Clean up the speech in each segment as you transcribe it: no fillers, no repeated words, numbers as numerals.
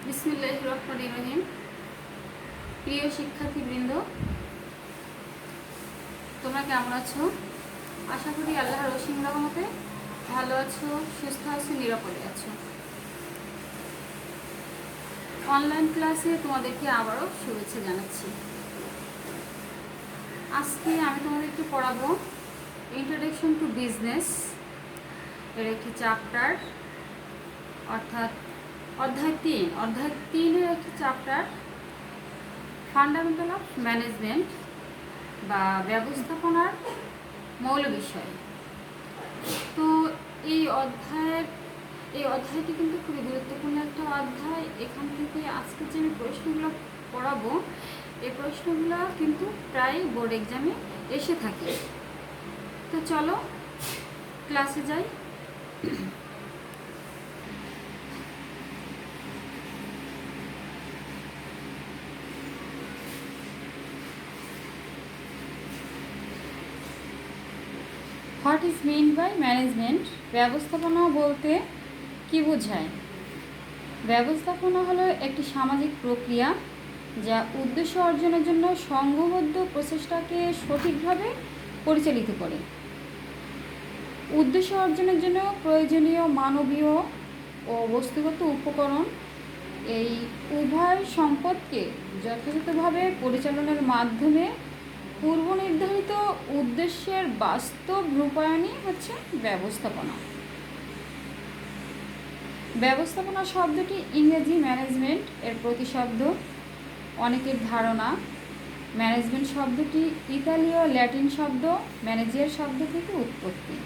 বিসমিল্লাহির রহমানির রহিম। প্রিয় শিক্ষার্থীবৃন্দ, তোমরা কেমন আছো? আশা করি আল্লাহর অসীম রহমতে ভালো আছো, সুস্থ আছো, নিরাপদে আছো। অনলাইন ক্লাসে তোমাদেরকে আবারও শুভেচ্ছা জানাচ্ছি। আজকে আমি তোমাদেরকে পড়াবো ইন্ট্রোডাকশন টু বিজনেস এর একটি চ্যাপ্টার, অর্থাৎ অধ্যায় 3 একটি চ্যাপ্টার, ফান্ডামেন্টাল অফ ম্যানেজমেন্ট বা ব্যবস্থাপনার মৌল বিষয়। তো এই অধ্যায়টি কিন্তু খুবই গুরুত্বপূর্ণ একটা অধ্যায়। এখান থেকে আজকে যে আমি প্রশ্নগুলো পড়াবো, এই প্রশ্নগুলো কিন্তু প্রায় বোর্ড এক্সামে এসে থাকে। তো চলো ক্লাসে যাই। What is mean by management? ব্যবস্থাপনা বলতে কি বোঝায়? ব্যবস্থাপনা হলো একটি সামাজিক প্রক্রিয়া যা উদ্দেশ্য অর্জনের জন্য সংঘবদ্ধ প্রচেষ্টাকে সঠিকভাবে পরিচালিত করে। উদ্দেশ্য অর্জনের জন্য প্রয়োজনীয় মানবীয় ও বস্তুগত উপকরণ, এই উভয় সম্পদকে যথাযথভাবে পরিচালনার মাধ্যমে পূর্ব নির্ধারিত উদ্দেশ্যের বাস্তব রূপায়ণই হচ্ছে ব্যবস্থাপনা। ব্যবস্থাপনা শব্দটি ইংরেজি ম্যানেজমেন্ট এর প্রতিশব্দ। অনেকের ধারণা ম্যানেজমেন্ট শব্দটি ইতালীয় ল্যাটিন শব্দ ম্যানেজিয়ার শব্দ থেকে উৎপত্তি।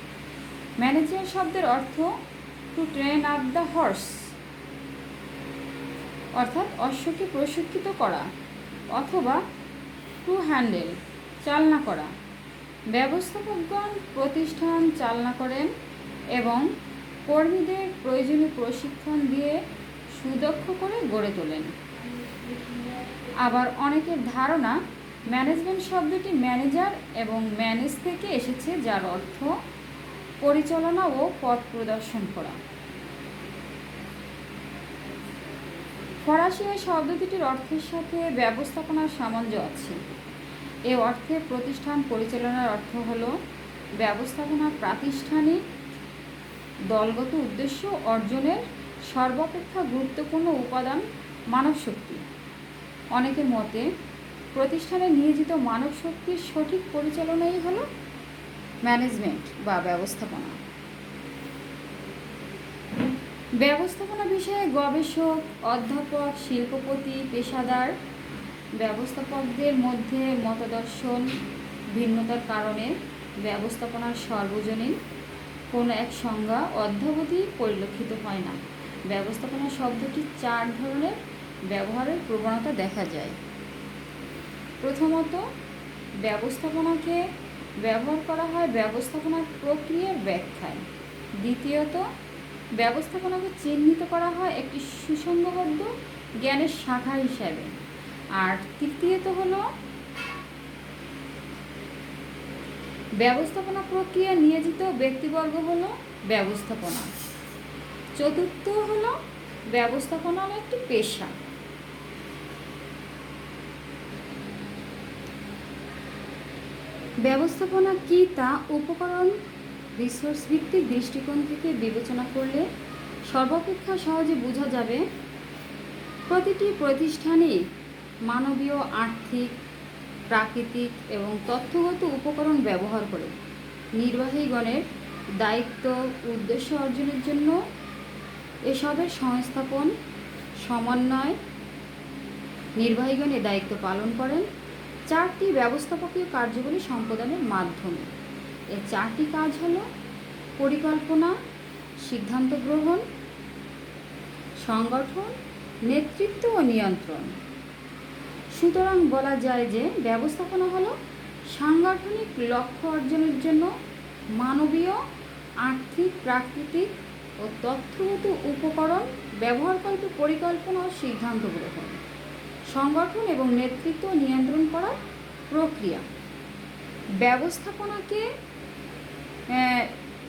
ম্যানেজিয়ার শব্দের অর্থ to train up the horse, অর্থাৎ অশ্বকে প্রশিক্ষিত করা, অথবা টু হ্যান্ডেল, চালনা করা। ব্যবস্থাপকগণ প্রতিষ্ঠান চালনা করেন এবং কর্মীদের প্রয়োজনীয় প্রশিক্ষণ দিয়ে সুদক্ষ করে গড়ে তোলেন। আবার অনেকের ধারণা ম্যানেজমেন্ট শব্দটি ম্যানেজার এবং ম্যানেজ থেকে এসেছে, যার অর্থ পরিচালনা ও পথ প্রদর্শন করা। ফরাসি এই শব্দ দুটির অর্থের সাথে ব্যবস্থাপনার সামঞ্জস্য আছে। এ অর্থে প্রতিষ্ঠান পরিচালনার অর্থ হল ব্যবস্থাপনা প্রাতিষ্ঠানিক দলগত উদ্দেশ্য অর্জনের সর্বাপেক্ষা গুরুত্বপূর্ণ উপাদান মানবশক্তি। অনেকের মতে প্রতিষ্ঠানে নিয়োজিত মানবশক্তির সঠিক পরিচালনাই হল ম্যানেজমেন্ট বা ব্যবস্থাপনা। ব্যবস্থাপনা বিষয়ে গবেষক, অধ্যাপক, শিল্পপতি, পেশাদার ব্যবস্থাপকদের মধ্যে মতাদর্শন ভিন্নতার কারণে ব্যবস্থাপনার সর্বজনীন কোনো এক সংজ্ঞা অদ্যাবধি পরিলক্ষিত হয় না। ব্যবস্থাপনা শব্দটি 4 ধরনের ব্যবহারের প্রবণতা দেখা যায়। প্রথমত, ব্যবস্থাপনাকে ব্যবহার করা হয় ব্যবস্থাপনার প্রক্রিয়ার ব্যাখ্যায়। দ্বিতীয়ত, ব্যবস্থাপনাকে চিহ্নিত করা হয় একটি সুসংবদ্ধ জ্ঞানের শাখা হিসাবে। আর তৃতীয়ত হলো ব্যবস্থাপনা প্রক্রিয়া নিয়োজিত ব্যক্তিবর্গ হলো ব্যবস্থাপনা। চতুর্থ হলো ব্যবস্থাপনা হলো একটি পেশা। ব্যবস্থাপনা কি তা উপকরণ রিসোর্স ভিত্তিক দৃষ্টিকোণ থেকে বিবেচনা করলে সর্বাপেক্ষা সহজে বোঝা যাবে। প্রতিটি প্রতিষ্ঠানই মানবীয়, আর্থিক, প্রাকৃতিক এবং তথ্যগত উপকরণ ব্যবহার করে নির্বাহীগণের দায়িত্ব উদ্দেশ্য অর্জনের জন্য এসবের সংস্থাপন, সমন্বয়। নির্বাহীগণ এ দায়িত্ব পালন করেন 4টি ব্যবস্থাপকীয় কার্যাবলী সম্পাদনের মাধ্যমে। এই 4টি কাজ হল পরিকল্পনা, সিদ্ধান্ত গ্রহণ, সংগঠন, নেতৃত্ব ও নিয়ন্ত্রণ। সুতরাং বলা যায় যে ব্যবস্থাপনা হলো সাংগঠনিক লক্ষ্য অর্জনের জন্য মানবীয়, আর্থিক, প্রাকৃতিক ও তথ্যগত উপকরণ ব্যবহারকল্পে পরিকল্পনা ও সিদ্ধান্ত গ্রহণ, সংগঠন এবং নেতৃত্ব নিয়ন্ত্রণ করার প্রক্রিয়া। ব্যবস্থাপনাকে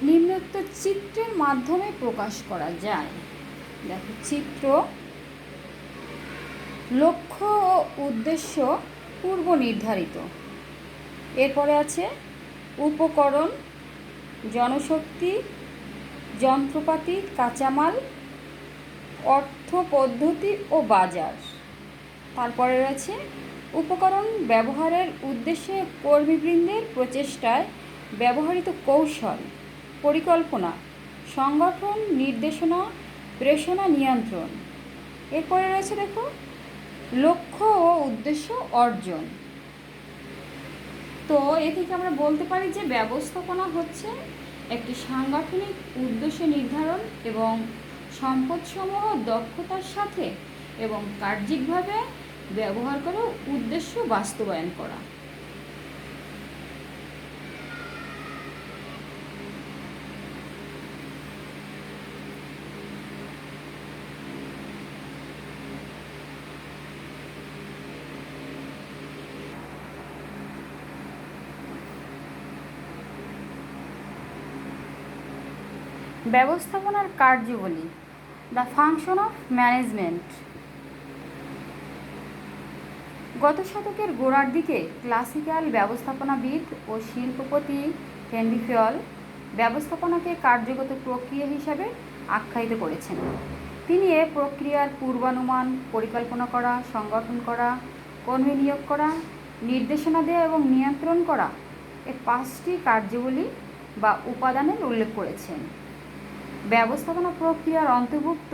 নিম্নোক্ত চিত্রের মাধ্যমে প্রকাশ করা যায়। দেখো চিত্র, লক্ষ্য ও উদ্দেশ্য পূর্ব নির্ধারিত। এরপরে আছে উপকরণ, জনশক্তি, যন্ত্রপাতি, কাঁচামাল, অর্থ পদ্ধতি ও বাজার। তারপরে রয়েছে উপকরণ ব্যবহারের উদ্দেশ্যে কর্মীবৃন্দের প্রচেষ্টায় ব্যবহৃত কৌশল, পরিকল্পনা, সংগঠন, নির্দেশনা, প্রেষণা, নিয়ন্ত্রণ। এরপরে রয়েছে দেখো লক্ষ্য ও উদ্দেশ্য অর্জন। তো এ থেকে আমরা বলতে পারি যে ব্যবস্থাপনা হচ্ছে একটি সাংগঠনিক উদ্দেশ্য নির্ধারণ এবং সম্পদসমূহ দক্ষতার সাথে এবং কার্যিকভাবে ব্যবহার করে উদ্দেশ্য বাস্তবায়ন করা। ব্যবস্থাপনার কার্যাবলী, দ্য ফাংশন অফ ম্যানেজমেন্ট। গত শতকের গোড়ার দিকে ক্লাসিক্যাল ব্যবস্থাপনাবিদ ও শিল্পপতি হেনরি ফিয়ল ব্যবস্থাপনাকে কার্যগত প্রক্রিয়া হিসাবে আখ্যায়িত করেছেন। তিনি এ প্রক্রিয়ার পূর্বানুমান, পরিকল্পনা করা, সংগঠন করা, কর্মী নিয়োগ করা, নির্দেশনা দেওয়া এবং নিয়ন্ত্রণ করা এর 5টি কার্যাবলী বা উপাদানের উল্লেখ করেছেন। ব্যবস্থাপনা প্রক্রিয়ার অন্তর্ভুক্ত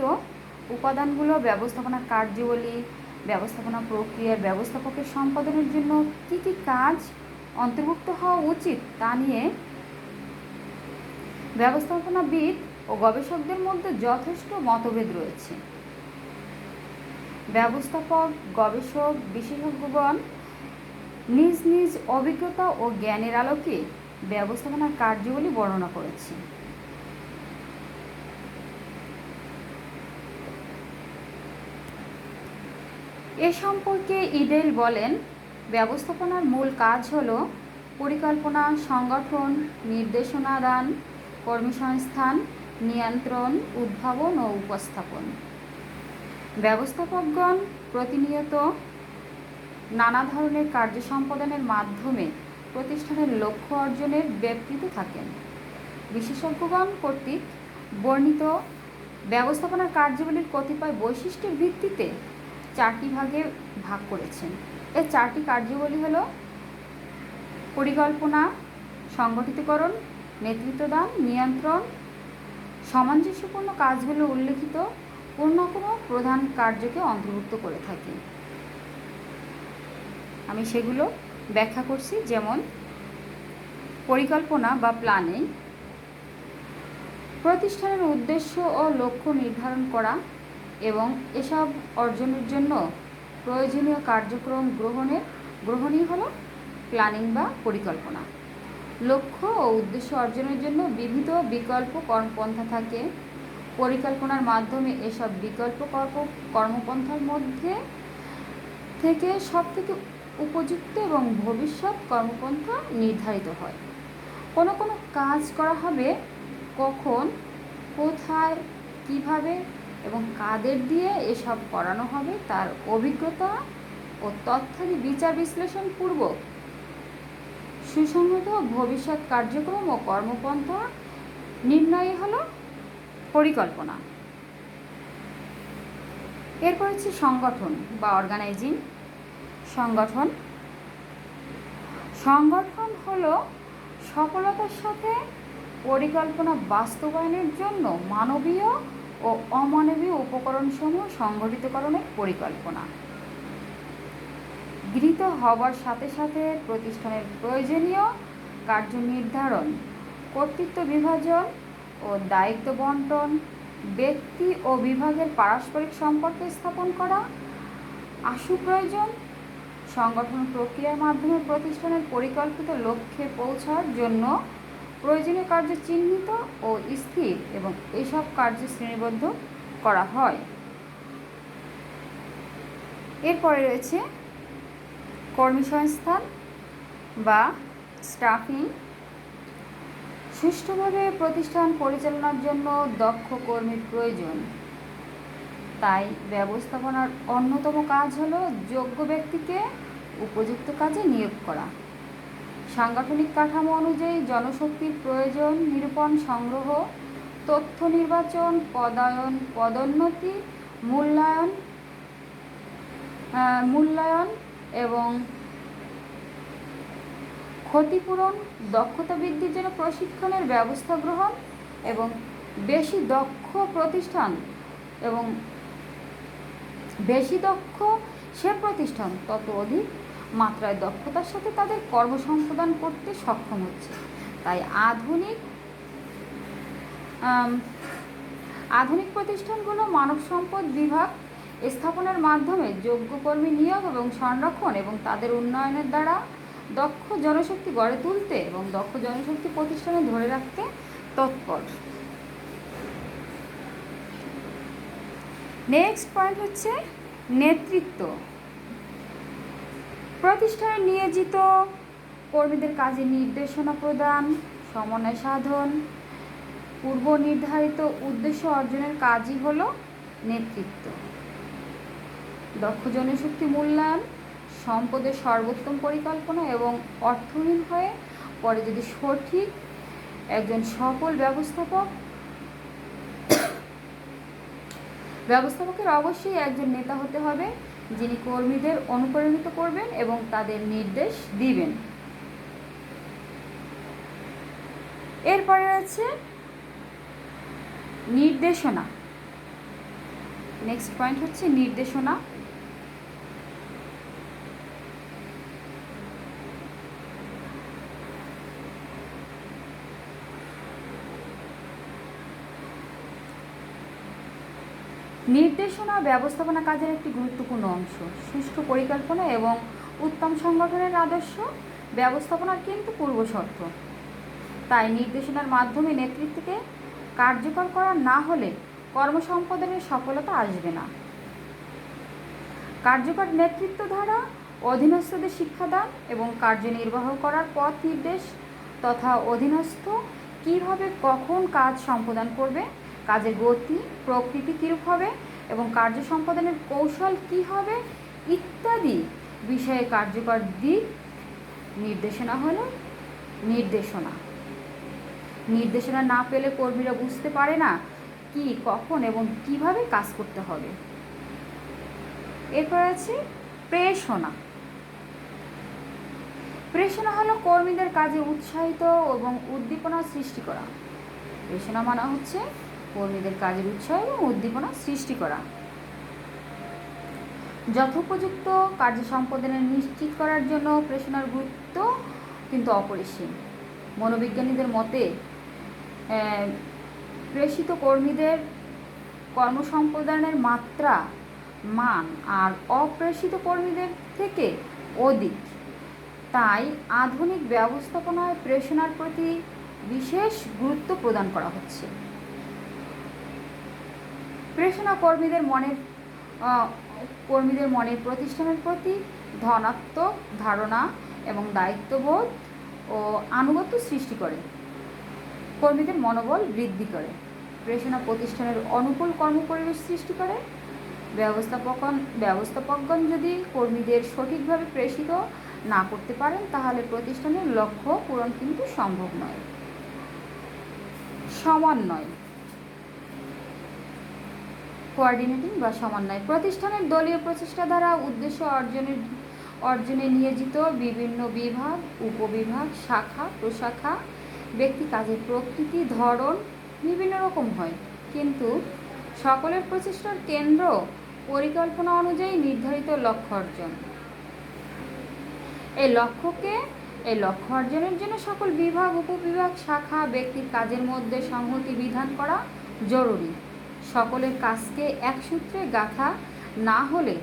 উপাদানগুলো ব্যবস্থাপনার কার্যাবলী, ব্যবস্থাপনা প্রক্রিয়ার ব্যবস্থাপকের সম্পাদনের জন্য কী কী কাজ অন্তর্ভুক্ত হওয়া উচিত তা নিয়ে ব্যবস্থাপনাবিদ ও গবেষকদের মধ্যে যথেষ্ট মতভেদ রয়েছে। ব্যবস্থাপক, গবেষক, বিশেষজ্ঞগণ নিজ নিজ অভিজ্ঞতা ও জ্ঞানের আলোকে ব্যবস্থাপনার কার্যাবলী বর্ণনা করেছে। এ সম্পর্কে ইডেল বলেন, ব্যবস্থাপনার মূল কাজ হল পরিকল্পনা, সংগঠন, নির্দেশনা দান, কর্মসংস্থান, নিয়ন্ত্রণ, উদ্ভাবন ও উপস্থাপন। ব্যবস্থাপকগণ প্রতিনিয়ত নানা ধরনের কার্য সম্পাদনের মাধ্যমে প্রতিষ্ঠানের লক্ষ্য অর্জনের ব্যাপৃত থাকেন। বিশেষজ্ঞগণ কর্তৃক বর্ণিত ব্যবস্থাপনার কার্যাবলীর কতিপয় বৈশিষ্ট্যের ভিত্তিতে 4টি ভাগে ভাগ করেছেন। এই 4টি কার্যাবলী হল পরিকল্পনা, সংগঠিতকরণ, নেতৃত্বদান, নিয়ন্ত্রণ। সামঞ্জস্যপূর্ণ কাজগুলো উল্লেখিত কোনো প্রধান কার্যকে অন্তর্ভুক্ত করে থাকে। আমি সেগুলো ব্যাখ্যা করছি। যেমন পরিকল্পনা বা প্ল্যানিং, প্রতিষ্ঠানের উদ্দেশ্য ও লক্ষ্য নির্ধারণ করা এবং এসব অর্জনের জন্য প্রয়োজনীয় কার্যক্রম গ্রহণই হলো প্ল্যানিং বা পরিকল্পনা। লক্ষ্য ও উদ্দেশ্য অর্জনের জন্য বিবিধ বিকল্প কর্মপন্থা থাকে। পরিকল্পনার মাধ্যমে এসব বিকল্প কর্মপন্থার মধ্যে থেকে সবথেকে উপযুক্ত এবং ভবিষ্যৎ কর্মপন্থা নির্ধারিত হয়। কোনো কাজ করা হবে কখন, কোথায়, কিভাবে এবং কাদের দিয়ে এসব করানো হবে তার অভিজ্ঞতা ও তথ্যাদি বিচার বিশ্লেষণ পূর্বক সুসংহত ভবিষ্যৎ কার্যক্রম ও কর্মপন্থা নির্ণয় হলো পরিকল্পনা। এরপর হচ্ছে সংগঠন বা অর্গানাইজিং। সংগঠন হলো সফলতার সাথে পরিকল্পনা বাস্তবায়নের জন্য মানবীয় ও অমানবীয় উপকরণসমূহ সংগঠিতকরণের পরিকল্পনা। গৃহীত হবার সাথে সাথে প্রতিষ্ঠানের প্রয়োজনীয় কার্য নির্ধারণ, কর্তৃত্ব বিভাজন ও দায়িত্ব বন্টন, ব্যক্তি ও বিভাগের পারস্পরিক সম্পর্ক স্থাপন করা আশু প্রয়োজন। সংগঠন প্রক্রিয়ার মাধ্যমে প্রতিষ্ঠানের পরিকল্পিত লক্ষ্যে পৌঁছার জন্য প্রয়োজনীয় কার্য চিহ্নিত ও স্থির এবং এসব কার্য শ্রেণীবদ্ধ করা হয়। এরপরে রয়েছে কর্মসংস্থান বা স্টাফিং। সুষ্ঠুভাবে প্রতিষ্ঠান পরিচালনার জন্য দক্ষ কর্মীর প্রয়োজন। তাই ব্যবস্থাপনার অন্যতম কাজ হলো যোগ্য ব্যক্তিকে উপযুক্ত কাজে নিয়োগ করা, সাংগঠনিক কাঠামো অনুযায়ী জনশক্তির প্রয়োজন নিরূপণ, সংগ্রহ, তথ্য নির্বাচন, পদায়ন, পদোন্নতি, মূল্যায়ন মূল্যায়ন এবং ক্ষতিপূরণ, দক্ষতা বৃদ্ধির জন্য প্রশিক্ষণের ব্যবস্থা গ্রহণ এবং বেশি দক্ষ প্রতিষ্ঠান এবং বেশি দক্ষ সে প্রতিষ্ঠান তত অধিক মাত্রায় দক্ষতার সাথে তাদের কর্মসম্পাদন করতে সক্ষম হচ্ছে। তাই আধুনিক প্রতিষ্ঠানগুলো মানব সম্পদ বিভাগ স্থাপনের মাধ্যমে যোগ্য কর্মী নিয়োগ এবং সংরক্ষণ এবং তাদের উন্নয়নের দ্বারা দক্ষ জনশক্তি গড়ে তুলতে এবং দক্ষ জনশক্তি প্রতিষ্ঠানে ধরে রাখতে তৎপর। নেক্সট পয়েন্ট হচ্ছে নেতৃত্ব। প্রতিষ্ঠানে নিয়োজিত কর্মীদের কাজে নির্দেশনা প্রদান, সমন্বয় সাধন, পূর্ব নির্ধারিত উদ্দেশ্য অর্জনের কাজই হলো নেতৃত্ব। দক্ষ জনশক্তি মূল্যায়ন, সম্পদের সর্বোত্তম পরিকল্পনা এবং অর্থহীন হয়ে পরে যদি সঠিক একজন সফল ব্যবস্থাপকের অবশ্যই একজন নেতা হতে হবে, যিনি কর্মীদের অনুপ্রাণিত করবেন এবং তাদের নির্দেশ দিবেন। এরপরে আছে নির্দেশনা। নেক্সট পয়েন্ট হচ্ছে নির্দেশনা। নির্দেশনা ব্যবস্থাপনা কাজের একটি গুরুত্বপূর্ণ অংশ। সুষ্ঠু পরিকল্পনা এবং উত্তম সংগঠনের আদর্শ ব্যবস্থাপনার কিন্তু পূর্বশর্ত। তাই নির্দেশনার মাধ্যমে নেতৃত্বকে কার্যকর করা না হলে কর্মসম্পাদনের সফলতা আসবে না। কার্যকর নেতৃত্ব দ্বারা অধীনস্থদের শিক্ষাদান এবং কার্যনির্বাহ করার পথ নির্দেশ তথা অধীনস্থ কীভাবে কখন কাজ সম্পাদন করবে, কাজের গতি প্রকৃতি কীরূপ হবে এবং কার্য সম্পাদনের কৌশল কী হবে ইত্যাদি বিষয়ে কার্যকর দিক নির্দেশনা হলো নির্দেশনা। নির্দেশনা না পেলে কর্মীরা বুঝতে পারে না কি, কখন এবং কিভাবে কাজ করতে হবে। এরপর আছে প্রেরণা। প্রেরণা হলো কর্মীদের কাজে উৎসাহিত এবং উদ্দীপনা সৃষ্টি করা। প্রেরণা মানে হচ্ছে কর্মীদের কাজের উৎসাহ এবং উদ্দীপনা সৃষ্টি করা। যথোপযুক্ত কার্য সম্পাদনে নিশ্চিত করার জন্য প্রেরণার গুরুত্ব কিন্তু অপরিসীম। মনোবিজ্ঞানীদের মতে প্রেষিত কর্মীদের কর্মসম্পাদনের মাত্রা মান আর অপ্রেষিত কর্মীদের থেকে অধিক। তাই আধুনিক ব্যবস্থাপনায় প্রেরণার প্রতি বিশেষ গুরুত্ব প্রদান করা হচ্ছে। প্রেরণা কর্মীদের মনে প্রতিষ্ঠানের প্রতি ধনাত্মক ধারণা এবং দায়িত্ববোধ ও আনুগত্য সৃষ্টি করে, কর্মীদের মনোবল বৃদ্ধি করে। প্রেরণা প্রতিষ্ঠানের অনুকূল কর্মপরিবেশ সৃষ্টি করে। ব্যবস্থাপকগণ যদি কর্মীদের সঠিকভাবে প্রেষিত না করতে পারেন তাহলে প্রতিষ্ঠানের লক্ষ্য পূরণ কিন্তু সম্ভব নয়। সমন্বয়, কোঅর্ডিনেটিং বা সমন্বয়। প্রতিষ্ঠানের দলীয় প্রচেষ্টা দ্বারা উদ্দেশ্য অর্জনে নিয়োজিত বিভিন্ন বিভাগ, উপবিভাগ, শাখা প্রশাখা, ব্যক্তি কাজের প্রকৃতি ধরন বিভিন্ন রকম হয়, কিন্তু সকলের প্রচেষ্টার কেন্দ্র পরিকল্পনা অনুযায়ী নির্ধারিত লক্ষ্য অর্জন। এই লক্ষ্য অর্জনের জন্য সকল বিভাগ, উপবিভাগ, শাখা, ব্যক্তির কাজের মধ্যে সংহতি বিধান করা জরুরি। সকলের কাজকে এক সূত্রে গাঁথা না হলে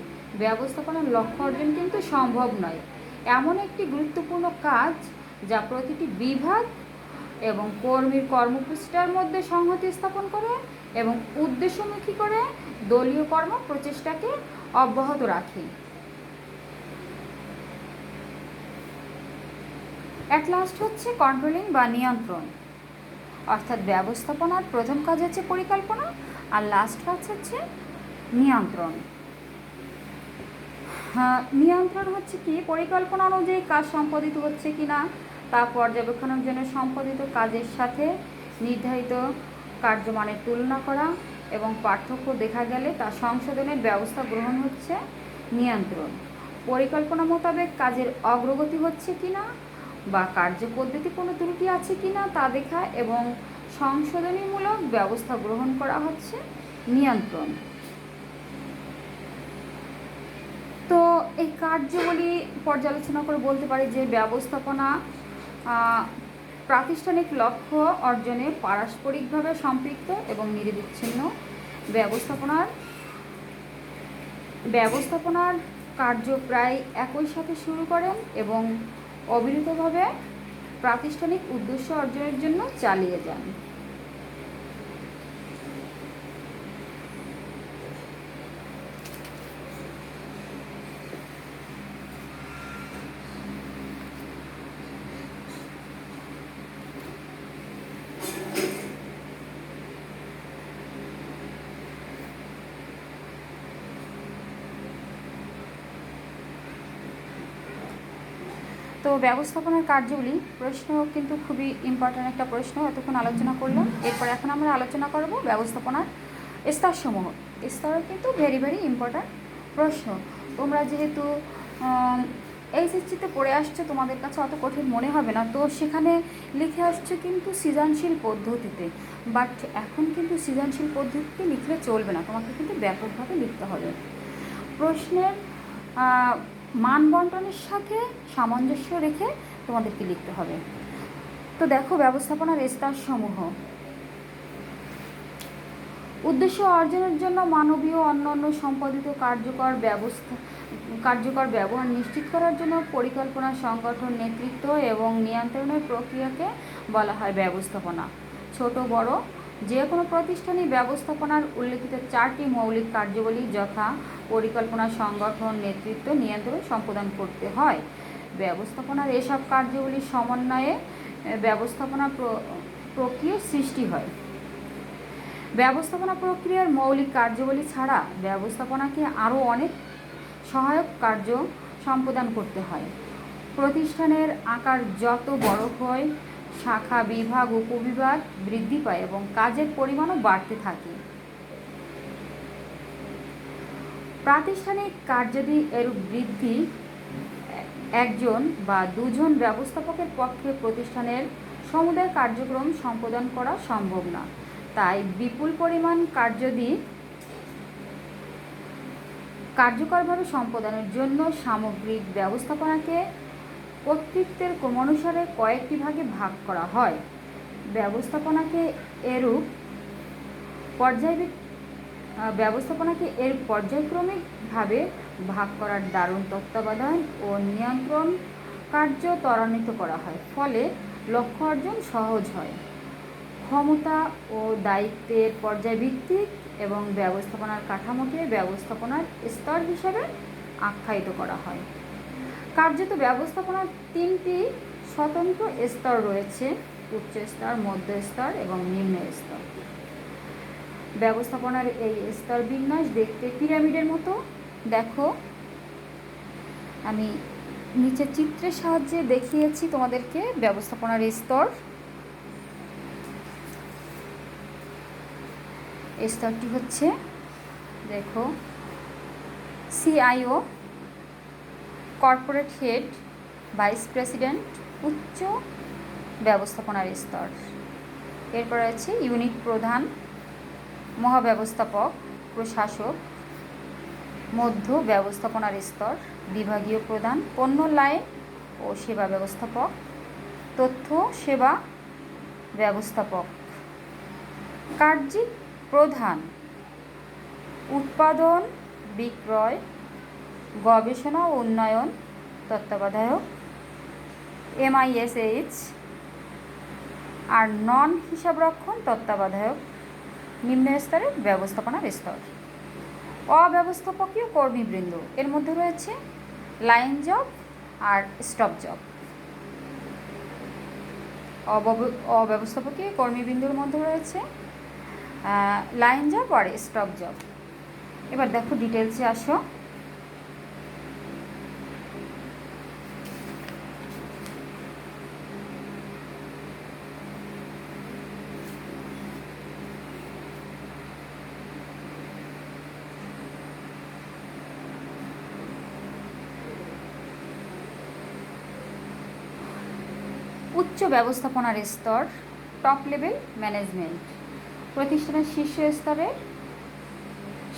ব্যবস্থাপনার লক্ষ্য অর্জন কিন্তু সম্ভব নয়। এমন একটি গুরুত্বপূর্ণ কাজ যা প্রতিটি বিভাগ এবং কর্মীর কর্মপ্রচেষ্টার মধ্যে সংহতি স্থাপন করে এবং উদ্দেশ্যমুখী করে দলীয় কর্ম প্রচেষ্টাকে অব্যাহত রাখে। অ্যাট লাস্ট হচ্ছে কন্ট্রোলিং বা নিয়ন্ত্রণ, অর্থাৎ ব্যবস্থাপনার প্রথম কাজ হচ্ছে পরিকল্পনা আর লাস্ট কাজ হচ্ছে নিয়ন্ত্রণ। নিয়ন্ত্রণ হচ্ছে কি, পরিকল্পনা অনুযায়ী কাজ সম্পাদিত হচ্ছে কি না তা পর্যবেক্ষণের জন্য সম্পাদিত কাজের সাথে নির্ধারিত কার্যমানের তুলনা করা এবং পার্থক্য দেখা গেলে তা সংশোধনের ব্যবস্থা গ্রহণ হচ্ছে নিয়ন্ত্রণ। পরিকল্পনা মোতাবেক কাজের অগ্রগতি হচ্ছে কি না বা কার্যপদ্ধতি কোনো ত্রুটি আছে কি না তা দেখা এবং সংশোধনীমূলক ব্যবস্থা গ্রহণ করা হচ্ছে নিয়ন্ত্রণ। তো এই কার্যগুলি পর্যালোচনা করে বলতে পারি যে ব্যবস্থাপনা প্রাতিষ্ঠানিক লক্ষ্য অর্জনে পারস্পরিকভাবে সম্পৃক্ত এবং নিরবিচ্ছিন্ন। ব্যবস্থাপনার কার্য প্রায় একই সাথে শুরু করেন এবং অবিরতভাবে প্রাতিষ্ঠানিক উদ্দেশ্য অর্জনের জন্য চালিয়ে যান। তো ব্যবস্থাপনার কার্যগুলি প্রশ্ন কিন্তু খুবই ইম্পর্ট্যান্ট একটা প্রশ্ন, এতক্ষণ আলোচনা করলাম। এরপর এখন আমরা আলোচনা করব ব্যবস্থাপনার স্তরসমূহ। স্তর কিন্তু ভেরি ভেরি ইম্পর্ট্যান্ট প্রশ্ন। তোমরা যেহেতু এইচএসসিতে পড়ে আসছো, তোমাদের কাছে অত কঠিন মনে হবে না। তো সেখানে লিখে আসছো কিন্তু সৃজনশীল পদ্ধতিতে, বাট এখন কিন্তু সৃজনশীল পদ্ধতিতে লিখলে চলবে না, তোমাকে কিন্তু ব্যাপকভাবে লিখতে হবে। প্রশ্নের মান বন্টনের সাথে সামঞ্জস্য রেখে তোমাদেরকে লিখতে হবে। তো দেখো, ব্যবস্থাপনার স্তরসমূহ। উদ্দেশ্য অর্জনের জন্য মানবীয় অন্যান্য সম্পাদিত কার্যকর ব্যবহার নিশ্চিত করার জন্য পরিকল্পনা, সংগঠন, নেতৃত্ব এবং নিয়ন্ত্রণের প্রক্রিয়াকে বলা হয় ব্যবস্থাপনা। ছোট বড় যে কোনো প্রতিষ্ঠানই ব্যবস্থাপনার উল্লেখিত 4টি মৌলিক কার্যাবলী যথা পরিকল্পনা, সংগঠন, নেতৃত্ব, নিয়ন্ত্রণ সম্পাদন করতে হয়। ব্যবস্থাপনার এসব কার্যাবলীর সমন্বয়ে ব্যবস্থাপনা প্রক্রিয়ার সৃষ্টি হয়। ব্যবস্থাপনা প্রক্রিয়ার মৌলিক কার্যাবলী ছাড়া ব্যবস্থাপনাকে আরও অনেক সহায়ক কার্য সম্পাদন করতে হয়। প্রতিষ্ঠানের আকার যত বড় হয়, শাখা, বিভাগ, উপবিভাগ বৃদ্ধি পায় এবং কাজের পরিমাণও বাড়তে থাকে। প্রাতিষ্ঠানিক কার্যাদি এরূপ বৃদ্ধি একজন বা দুজন ব্যবস্থাপকের পক্ষে প্রতিষ্ঠানের সমুদায় কার্যক্রম সম্পাদন করা সম্ভব না। তাই বিপুল পরিমাণ কার্যাদি কার্যকরভাবে সম্পাদনের জন্য সামগ্রিক ব্যবস্থাপনাকে কর্তৃত্বের ক্রমানুসারে কয়েকটি ভাগে ভাগ করা হয়। ব্যবস্থাপনাকে এর পর্যায়ক্রমিকভাবে ভাগ করার দারুণ তত্ত্বাবধান ও নিয়ন্ত্রণ কার্য ত্বরান্বিত করা হয়, ফলে লক্ষ্য অর্জন সহজ হয়। ক্ষমতা ও দায়িত্বের পর্যায়ভিত্তিক এবং ব্যবস্থাপনার কাঠামোকে ব্যবস্থাপনার স্তর হিসেবে আখ্যায়িত করা হয়। কার্যত ব্যবস্থাপনার 3টি স্বতন্ত্র স্তর রয়েছে: উচ্চ স্তর, মধ্য স্তর এবং নিম্ন স্তর। ব্যবস্থাপনার এই স্তর বিন্যাস দেখতে পিরামিডের মতো। দেখো, আমি নিচে চিত্রের সাহায্যে দেখিয়েছি তোমাদেরকে ব্যবস্থাপনার স্তর। স্তরটি হচ্ছে, দেখো, CIO, corporate head, vice president, উচ্চ ব্যবস্থাপনার স্তর। এরপর আছে ইউনিট প্রধান, মহাব্যবস্থাপক, প্রশাসক, মধ্য ব্যবস্থাপনার স্তর, বিভাগীয় প্রধান, পণ্য লাইন ও সেবা ব্যবস্থাপক, তথ্য সেবা ব্যবস্থাপক। কার্যিক প্রধান, উৎপাদন, বিক্রয়, গবেষণা ও উন্নয়ন তত্ত্বাবধায়ক, MISH, আর নন হিসাবরক্ষণ তত্ত্বাবধায়ক। নিম্ন স্তরের ব্যবস্থাপনার স্তর। অব্যবস্থাপকীয় কর্মীবৃন্দ, এর মধ্যে রয়েছে লাইন জব আর স্টপ জব। অব্যবস্থাপকীয় কর্মীবৃন্দর মধ্যে রয়েছে লাইন জব আর স্টপ জব। এবার দেখো ডিটেলসে আসো। উচ্চ ব্যবস্থাপনার স্তর, টপ লেভেল ম্যানেজমেন্ট। প্রতিষ্ঠানের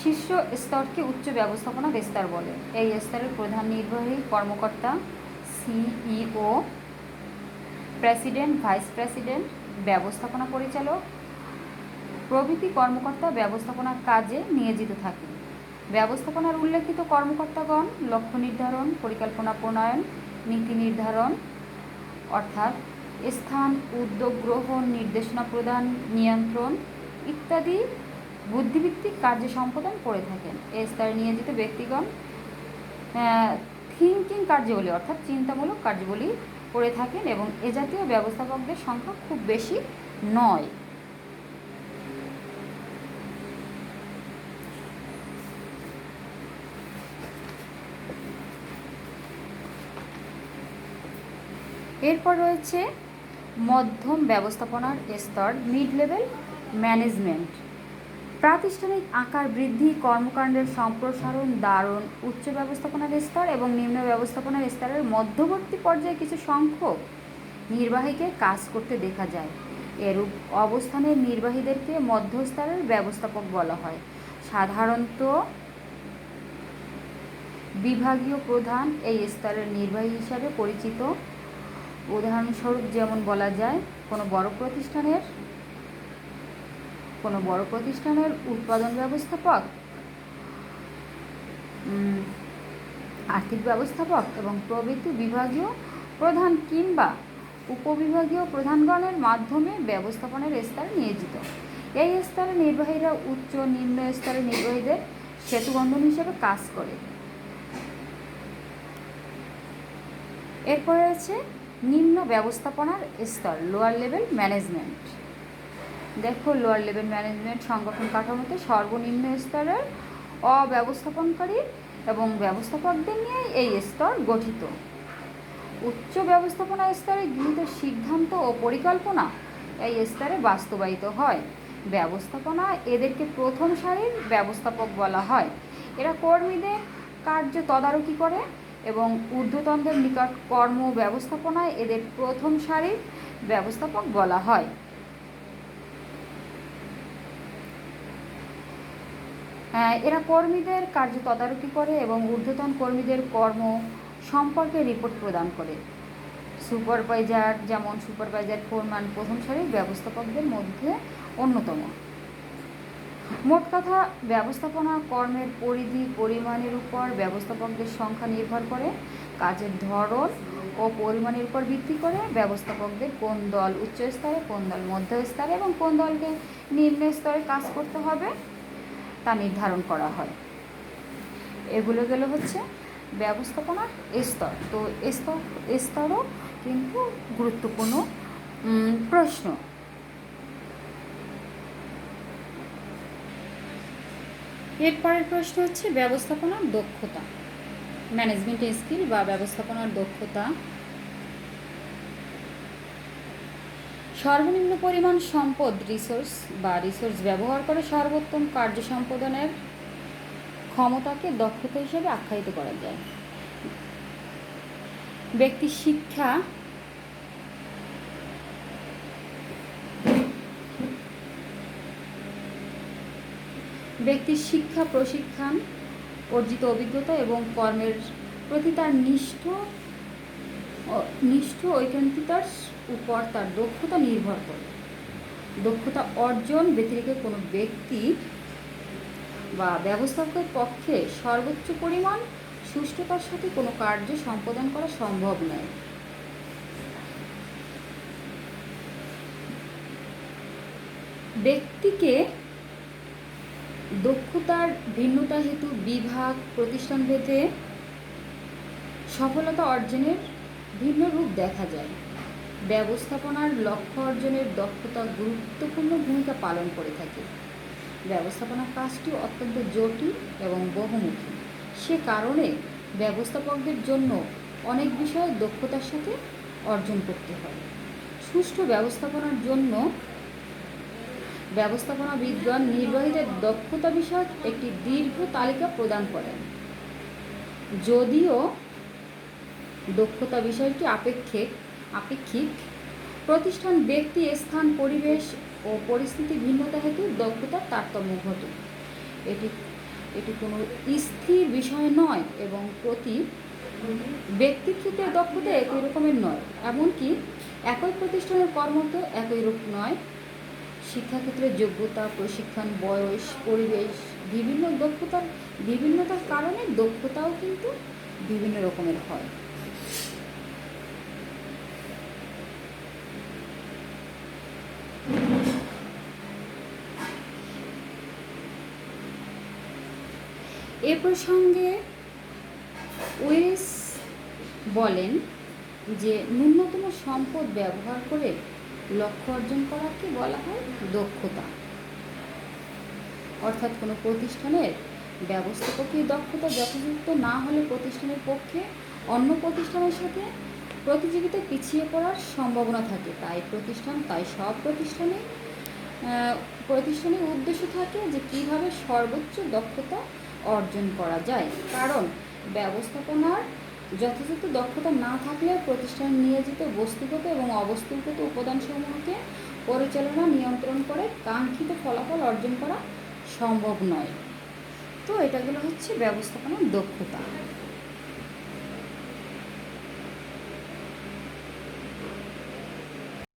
শীর্ষ স্তরকে উচ্চ ব্যবস্থাপনার স্তর বলে। এই স্তরের প্রধান নির্বাহী কর্মকর্তা, সিইও, প্রেসিডেন্ট, ভাইস প্রেসিডেন্ট, ব্যবস্থাপনা পরিচালক প্রভৃতি কর্মকর্তা ব্যবস্থাপনার কাজে নিয়োজিত থাকে। ব্যবস্থাপনার উল্লেখিত কর্মকর্তাগণ লক্ষ্য নির্ধারণ, পরিকল্পনা প্রণয়ন, নীতি নির্ধারণ অর্থাৎ স্থান, উদ্যোগ গ্রহণ, নির্দেশনা প্রদান, নিয়ন্ত্রণ ইত্যাদি বুদ্ধিভিত্তিক কার্য সম্পাদন করে থাকেন। এই স্তরে নিয়োজিত ব্যক্তিগণ থিঙ্কিং কার্যাবলী অর্থাৎ চিন্তামূলক কার্যাবলী করে থাকেন এবং এ জাতীয় ব্যবস্থাপকদের সংখ্যা খুব বেশি নয়। এরপর রয়েছে মধ্যম ব্যবস্থাপনার স্তর, মিড লেভেল ম্যানেজমেন্ট। প্রাতিষ্ঠানিক আকার বৃদ্ধি, কর্মকাণ্ডের সম্প্রসারণ, দারুণ উচ্চ ব্যবস্থাপনার স্তর এবং নিম্ন ব্যবস্থাপনার স্তরের মধ্যবর্তী পর্যায়ে কিছু সংখ্যক নির্বাহীকে কাজ করতে দেখা যায়। এরূপ অবস্থানের নির্বাহীদেরকে মধ্যস্তরের ব্যবস্থাপক বলা হয়। সাধারণত বিভাগীয় প্রধান এই স্তরের নির্বাহী হিসাবে পরিচিত। উদাহরণস্বরূপ যেমন বলা যায় কোনো বড় প্রতিষ্ঠানের উৎপাদন ব্যবস্থাপক, আর্থিক ব্যবস্থাপক এবং প্রভৃতি বিভাগীয় প্রধান কিংবা উপবিভাগীয় প্রধানগণের মাধ্যমে ব্যবস্থাপনার স্তরে নিয়োজিত। এই স্তরের নির্বাহীরা উচ্চ নিম্ন স্তরের নির্বাহীদের সেতুবন্ধন হিসেবে কাজ করে। এরপর রয়েছে নিম্ন ব্যবস্থাপনার স্তর, লোয়ার লেভেল ম্যানেজমেন্ট। দেখো লোয়ার লেভেল ম্যানেজমেন্ট সংগঠন কাঠামোতে সর্বনিম্ন স্তরের অব্যবস্থাপনকারী এবং ব্যবস্থাপকদের নিয়ে এই স্তর গঠিত। উচ্চ ব্যবস্থাপনা স্তরে গৃহীত সিদ্ধান্ত ও পরিকল্পনা এই স্তরে বাস্তবায়িত হয়। ব্যবস্থাপনা এদেরকে প্রথম সারির ব্যবস্থাপক বলা হয়। এরা কর্মীদের কার্য তদারকি করে এবং ঊর্ধ্বতনদের নিকট কর্ম ব্যবস্থাপনায় এদের প্রথম সারির ব্যবস্থাপক বলা হয়। এরা কর্মীদের কার্য তদারকি করে এবং ঊর্ধ্বতন কর্মীদের কর্ম সম্পর্কে রিপোর্ট প্রদান করে। সুপারভাইজার যেমন সুপারভাইজার, ফোরম্যান প্রথম সারির ব্যবস্থাপকদের মধ্যে অন্যতম। মোট কথা, ব্যবস্থাপনা কর্মের পরিধি পরিমাণের উপর ব্যবস্থাপকদের সংখ্যা নির্ভর করে। কাজের ধরন ও পরিমাণের উপর ভিত্তি করে ব্যবস্থাপকদের কোন দল উচ্চ স্তরে, কোন দল মধ্য স্তরে এবং কোন দলকে নিম্ন স্তরে কাজ করতে হবে তা নির্ধারণ করা হয়। এগুলো গেল হচ্ছে ব্যবস্থাপনার স্তর। তো স্তরও কিন্তু গুরুত্বপূর্ণ প্রশ্ন। এরপরের প্রশ্ন হচ্ছে ব্যবস্থাপনার দক্ষতা, ম্যানেজমেন্ট স্কিল বা ব্যবস্থাপনার দক্ষতা। সর্বনিম্ন পরিমাণ সম্পদ রিসোর্স ব্যবহার করে সর্বোত্তম কার্য সম্পাদনের ক্ষমতাকে দক্ষতা হিসেবে আখ্যায়িত করা যায়। ব্যক্তির শিক্ষা, প্রশিক্ষণ, অর্জিত অভিজ্ঞতা এবং কর্মের প্রতি তার নিষ্ঠ ঐকান্তিকতার উপর তার দক্ষতা নির্ভর করে। দক্ষতা অর্জন ব্যতিরেকে কোনো ব্যক্তি বা ব্যবস্থাপকের পক্ষে সর্বোচ্চ পরিমাণ সুষ্ঠুতার সাথে কোনো কার্য সম্পাদন করা সম্ভব নয়। ব্যক্তিকে দক্ষতার ভিন্নতা হেতু বিভাগ, প্রতিষ্ঠানভেদে সফলতা অর্জনের ভিন্ন রূপ দেখা যায়। ব্যবস্থাপনার লক্ষ্য অর্জনের দক্ষতা গুরুত্বপূর্ণ ভূমিকা পালন করে থাকে। ব্যবস্থাপনার কাজটি অত্যন্ত জটিল এবং বহুমুখী। সে কারণে ব্যবস্থাপকদের জন্য অনেক বিষয় দক্ষতার সাথে অর্জন করতে হয়। সুষ্ঠু ব্যবস্থাপনার জন্য ব্যবস্থাপনাবিদগণ নির্বাহীদের দক্ষতা বিষয়ক একটি দীর্ঘ তালিকা প্রদান করেন। যদিও দক্ষতা বিষয়টি আপেক্ষিক, প্রতিষ্ঠান, ব্যক্তি, স্থান, পরিবেশ ও পরিস্থিতি ভিন্নতা হেতু দক্ষতার তারতম্য ঘটে। এটি কোনো স্থির বিষয় নয় এবং প্রতি ব্যক্তির ক্ষেত্রে দক্ষতা একই রকমের নয়, এমনকি একই প্রতিষ্ঠানের কর্মরত একই রূপ নয়। শিক্ষাক্ষেত্রে যোগ্যতা, প্রশিক্ষণ, বয়স, পরিবেশ, বিভিন্নতার কারণে দক্ষতাও কিন্তু বিভিন্ন রকমের হয়। এ প্রসঙ্গে ওয়েস বলেন যে ন্যূনতম সম্পদ ব্যবহার করে লক্ষ্য অর্জন করাকে বলা হয় দক্ষতা। অর্থাৎ কোনো প্রতিষ্ঠানের ব্যবস্থাপকীয় দক্ষতা যথাযথ না হলে প্রতিষ্ঠানের পক্ষে অন্য প্রতিষ্ঠানের সাথে প্রতিযোগিতায় পিছিয়ে পড়ার সম্ভাবনা থাকে। তাই সব প্রতিষ্ঠানের উদ্দেশ্য থাকে যে কীভাবে সর্বোচ্চ দক্ষতা অর্জন করা যায়। কারণ ব্যবস্থাপনার যথাযথ দক্ষতা না থাকলে প্রতিষ্ঠানে নিয়োজিত বস্তুগত এবং অবস্তুগত উপাদানসমূহকে পরিচালনা, নিয়ন্ত্রণ করে কাঙ্ক্ষিত ফলাফল অর্জন করা সম্ভব নয়। তো এটাগুলো হচ্ছে ব্যবস্থাপনার দক্ষতা।